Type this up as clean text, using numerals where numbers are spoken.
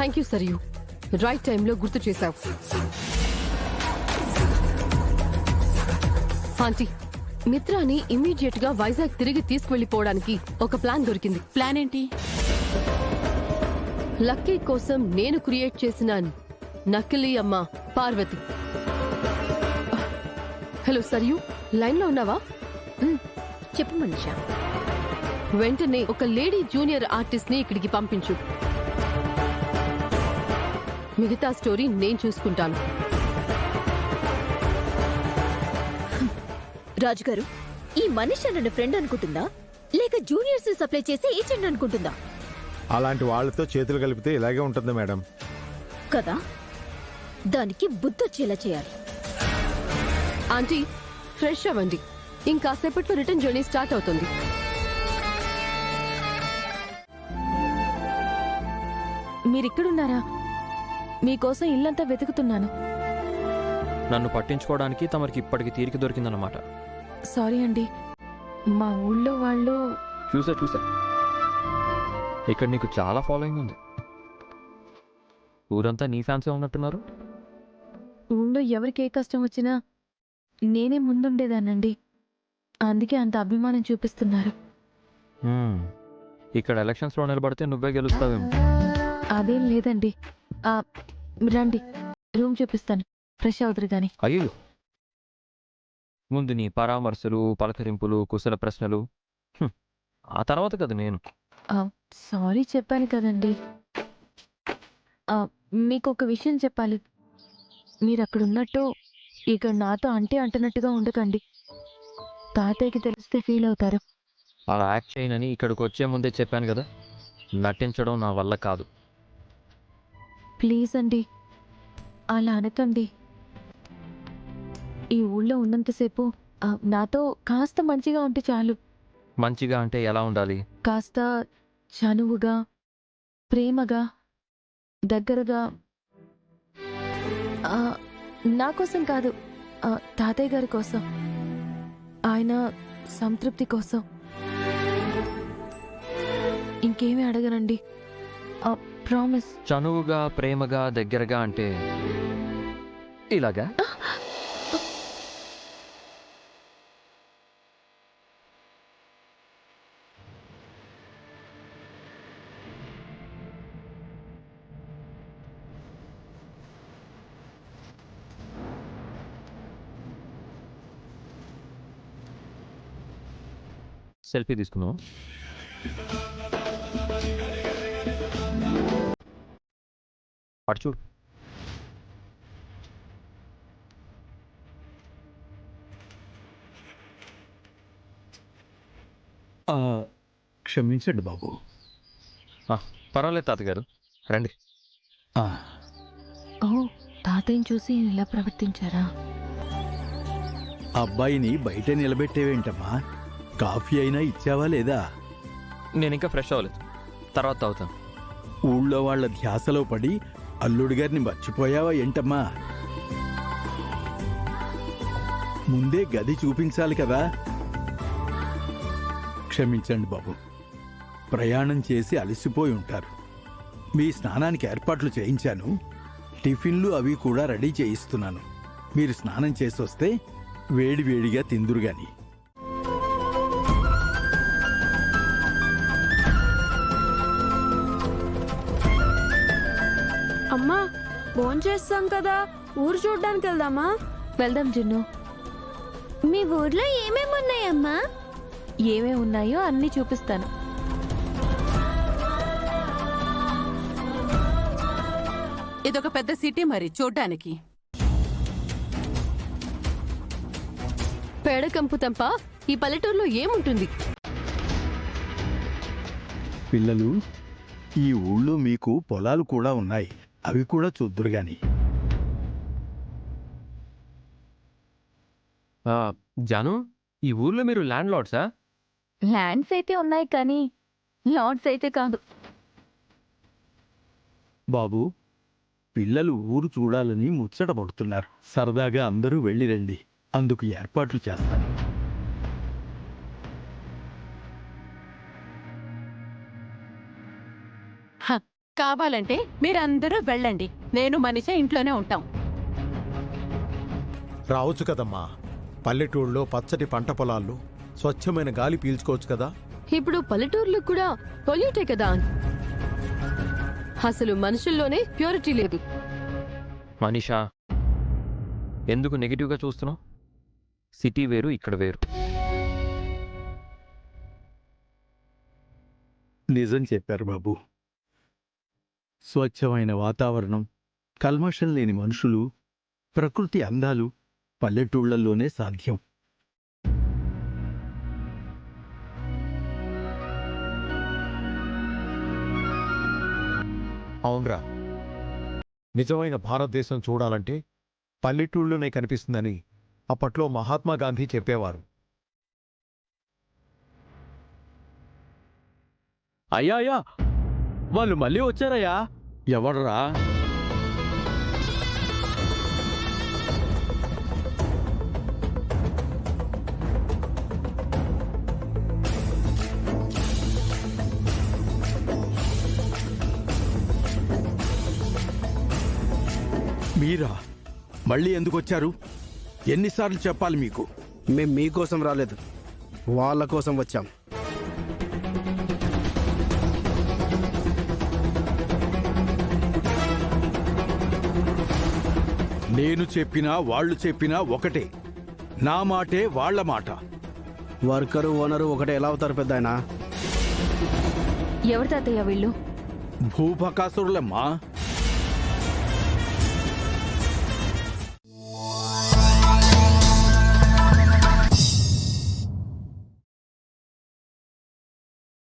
Thank you Sarayu, right టైంలో గుర్తు చేశావు. ఆంటీ, మిత్రాని ఇమ్మీడియట్ గా వైజాగ్ తిరిగి తీసుకువెళ్లిపోవడానికి ఒక ప్లాన్ దొరికింది. ప్లాన్ ఏంటి? లక్కీ కోసం నేను క్రియేట్ చేసిన నకిలీ అమ్మ పార్వతి. హలో సరియు, లైన్ లో ఉన్నావా? చెప్పు మనీషా. వెంటనే ఒక లేడీ జూనియర్ ఆర్టిస్ట్ ని ఇక్కడికి పంపించు. మిగతా స్టోరీ నేను చూసుకుంటాను. రాజుగారు, ఈ మనీషా నన్ను ఫ్రెండ్ అనుకుంటుందా లేక జూనియర్స్ ని సప్లై చేసే ఏజెంట్ అనుకుంటుందా? అలాంటి వాళ్ళతో చేతులు కలిపితే ఇలాగే ఉంటుంది మేడం. కదా, దానికి బుద్ధొచ్చేలా చేయాలి. ఆంటీ, ఫ్రెష్ అవ్వండి, ఇంకాసేపట్లో రిటర్న్ జర్నీ స్టార్ట్ అవుతుంది. మీరిక్కడున్నారా? మీకోసం ఇల్లంతా వెతుకుతున్నాను. నన్ను పట్టించుకోవడానికి తమరికి ఇప్పటికి తీరిక దొరికిందన్నమాట. సారీ అండి, మా ఊళ్ళో వాళ్ళు... చూసా ఇక్కడ నీకు చాలా ఫాలోయింగ్ ఉంది. ఊరంతా నీ ఫ్యాన్సే ఉన్నట్టున్నారు. ఊళ్ళో ఎవరికి ఏ కష్టం వచ్చినా నేనే ముందుండేదానండి, అందుకే అంత అభిమానం చూపిస్తున్నారు. ఇక్కడ ఎలక్షన్స్లో నిలబడితే నువ్వే గెలుస్తావేమో. అదేం లేదండి. రండి, రూమ్ చూపిస్తాను, ఫ్రెష్ అవుతారు కానీ. అయ్యో, ముందు నీ పరామర్శలు, పలకరింపులు, కుశల ప్రశ్నలు, ఆ తర్వాత కదా నేను. సారీ చెప్పాను కదండి. మీకు ఒక విషయం చెప్పాలి. మీరు అక్కడ ఉన్నట్టు ఇక్కడ నాతో అంటున్నట్టుగా ఉండకండి. తాతయ్యకి తెలిస్తే ఫీల్ అవుతారు. అలా యాక్ట్ చేయనని ఇక్కడికి వచ్చే ముందే చెప్పాను కదా. నటించడం నా వల్ల కాదు. ప్లీజ్ అండి, అలా అనకండి. ఈ ఊళ్ళో ఉన్నంతసేపు నాతో కాస్త మంచిగా ఉంటే చాలు. మంచిగా అంటే ఎలా ఉండాలి? కాస్త చనువుగా, ప్రేమగా, దగ్గరగా. నా కోసం కాదు, తాతయ్య గారి కోసం, ఆయన సంతృప్తి కోసం. ఇంకేమీ అడగనండి, ప్రామిస్. చనువుగా, ప్రేమగా, దగ్గరగా అంటే ఇలాగా? సెల్ఫీ తీసుకున్నావు? అటు చూడు. క్షమించండి బాబు. పర్వాలేదు తాతగారు, రండి. ఓ, తాతయ్యని చూసి ఇలా ప్రవర్తించారా? అబ్బాయిని బయట నిలబెట్టేవేంటమ్మా? కాఫీ అయినా ఇచ్చావా లేదా? నేను ఇంకా ఫ్రెష్ అవ్వలేదు, తర్వాత తాగుతాను. ఊళ్ళో వాళ్ళ ధ్యాసలో పడి అల్లుడి గారిని మర్చిపోయావా ఏంటమ్మా? ముందే గది చూపించాలి కదా. క్షమించండి బాబు, ప్రయాణం చేసి అలసిపోయి ఉంటారు. మీ స్నానానికి ఏర్పాట్లు చేయించాను. టిఫిన్లు అవి కూడా రెడీ చేయిస్తున్నాను. మీరు స్నానం చేసి వస్తే వేడివేడిగా తిందురుగాని. అమ్మా, భోంచేస్తాం కదా, ఊరు చూడ్డానికి వెళ్దామా? వెళ్దాం జున్ను. మీ ఊర్లో ఏమేమి ఉన్నాయమ్మా? ఏమేమి ఉన్నాయో అన్నీ చూపిస్తాను. ఇదొక పెద్ద సిటీ మరి చూడ్డానికి. పేడకంపు తప్ప ఈ పల్లెటూరులో ఏముంటుంది? పిల్లలు, ఈ ఊళ్ళో మీకు పొలాలు కూడా ఉన్నాయి, అవి కూడా చూద్దురుగాని. జాను, ఈ ఊర్లో మీరు ల్యాండ్ లార్డ్సా? ల్యాండ్స్ అయితే ఉన్నాయి కానీ లార్డ్స్ అయితే కాదు. బాబు, పిల్లలు ఊరు చూడాలని ముచ్చట పడుతున్నారు. సరదాగా అందరూ వెళ్ళి రండి, అందుకు ఏర్పాట్లు చేస్తాను. కావాలంటే మీరందరూ వెళ్ళండి, నేను మనిష ఇంట్లోనే ఉంటాం. రావచ్చు కదమ్మా. పల్లెటూళ్ళలో పచ్చటి పంట పొలాల్లో స్వచ్ఛమైన గాలి పీల్చుకోవచ్చు కదా. ఇప్పుడు పల్లెటూర్లు కూడా పొల్యూటే కదా. అసలు మనుషుల్లోనే ప్యూరిటీ లేదు. మనీషా, ఎందుకు నెగిటివ్గా చూస్తున్నావు? సిటీ వేరు, ఇక్కడ వేరు. నిజం చెప్పారు బాబు. స్వచ్ఛమైన వాతావరణం, కల్మషం లేని మనుషులు, ప్రకృతి అందాలు పల్లెటూళ్లలోనే సాధ్యం. అవునరా, నిజమైన భారతదేశం చూడాలంటే పల్లెటూళ్ళలోనే కనిపిస్తుందని అప్పట్లో మహాత్మా గాంధీ చెప్పేవారు. అయ్యా, వాళ్ళు మళ్ళీ వచ్చారయ్యా. ఎవడరా? మీరా? మళ్ళీ ఎందుకు వచ్చారు? ఎన్నిసార్లు చెప్పాలి మీకు? మేం మీకోసం రాలేదు, వాళ్ళ కోసం వచ్చాం. నేను చెప్పినా వాళ్ళు చెప్పినా ఒకటే. నా మాటే వాళ్ళ మాట. వర్కరు ఓనరు ఒకటే ఎలా అవుతారు పెద్దాయనా? ఎవరి తాతయ్య వీళ్ళు? భూపకాసురులమ్మా.